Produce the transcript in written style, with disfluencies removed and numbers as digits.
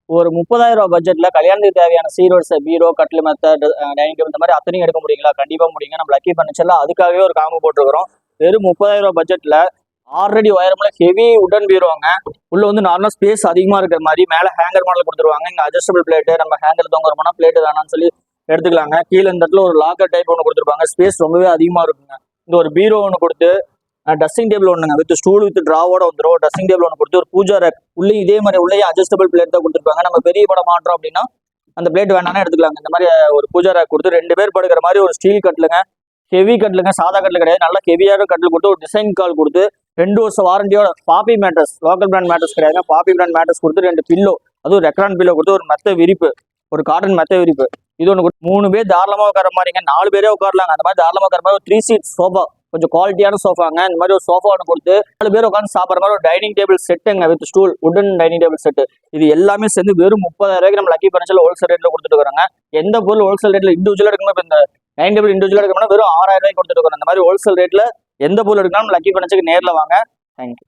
ஒரு 30,000 ரூபாய் பட்ஜெட்ல கல்யாணத்துக்கு தேவையான சீரோட்ஸ், பீரோ, கட்டில், மெத்த, டைனிங் டேபிள் இந்த மாதிரி அத்தனையும் எடுக்க முடியுங்களா? கண்டிப்பா முடியுங்க. நம்ம லக்கி ஃபர்னிச்சர்ல அதுக்காகவே ஒரு காம்போ போட்டுருக்கிறோம். வெறும் 30,000 ரூபாய் பட்ஜெட்ல 6 அடி உயரமுள்ள ஹெவி உடன் பீரோங்க. உள்ள வந்து நார்மலா ஸ்பேஸ் அதிகமா இருக்கிற மாதிரி மேல ஹேங்கர் மாடல் கொடுத்துருவாங்க. இங்க அட்ஜஸ்டபிள் பிளேட், நம்ம ஹேங்கர் தொங்குறோம்னா பிளேட் வேணாம்னு சொல்லி எடுத்துக்கலாங்க. கீழே இந்த இடத்துல ஒரு லாக்கர் டைப் ஒன்று கொடுத்துருப்பாங்க. ஸ்பேஸ் ரொம்பவே அதிகமா இருக்குங்க. இந்த ஒரு பீரோ ஒன்று கொடுத்து, ட்ரெஸ்ஸிங் டேபிள் ஒண்ணுங்க வித் ஸ்டூல் வித் டிராவோட வந்துடும். ட்ரெஸ்ஸிங் டேபிள் ஒன்று கொடுத்து, ஒரு பூஜா ரேக் உள்ளே இதே மாதிரி உள்ளே அட்ஜஸ்டபிள் பிளேட் தான் கொடுத்துருப்பாங்க. நம்ம பெரிய படம் மாட்டோம் அப்படின்னா அந்த பிளேட் வேணாலும் எடுத்துக்கலாங்க. இந்த மாதிரி ஒரு பூஜா ரேக் கொடுத்து 2 பேர் படுக்கிற மாதிரி ஒரு ஸ்டீல் கட்டிலுங்க. ஹெவி கட்டிலுங்க, சாதா கட்டில் கிடையாது. நல்லா ஹெவியான கட்டில் கொடுத்து ஒரு டிசைன் கால் கொடுத்து 2 வருஷம் வாரண்டியோட பாப்பி மேட்ரஸ், லோக்கல் பிராண்ட் மேட்ரஸ் கிடையாது, பாப்பி பிராண்ட் மேட்ரஸ் கொடுத்து 2 பில்லோ, அதுவும் ரெக்ரான் பில்லோ கொடுத்து ஒரு மெத்த விரிப்பு, ஒரு காட்டன் மெத்த விரிப்பு. இது ஒன்று 3 பேர் தாராளமா உட்கார மாதிரிங்க. 4 பேரே உட்காரலாங்க. அந்த மாதிரி தாராளமா உட்கார மாதிரி ஒரு 3 சீட் சோஃபா, கொஞ்சம் குவாலிட்டியான சோஃபாங்க. இந்த மாதிரி ஒரு சோஃபா ஒன்று கொடுத்து 4 பேர் உட்காந்து சாப்பிட்ற மாதிரி ஒரு டைனிங் டேபிள் செட்டுங்க வித் ஸ்டூல், உடன் டைனிங் டேபிள் செட்டு. இது எல்லாமே சேர்ந்து வெறும் 30,000 ரூபாய்க்கு நம்ம லக்கி ஃபர்னிச்சர்ல ஹோல்சேல் ரேட்ல கொடுத்துட்டு இருக்காங்க. எந்த பொருள் ஹோல்சேல் ரேட்ல இண்டிவிஜுவலா எடுக்கணும், இப்போ இந்த டைனிங் டேபிள் இண்டிவிஜுவலா எடுக்கணும்னா வெறும் 6,000 ரூபாய்க்கு கொடுத்துட்டு இருக்கோம். இந்த மாதிரி ஹோல்சேல் ரேட்ல எந்த பொருள் எடுக்கணும் லக்கி ஃபர்னிச்சருக்கு நேரில் வாங்க. தேங்க்யூ.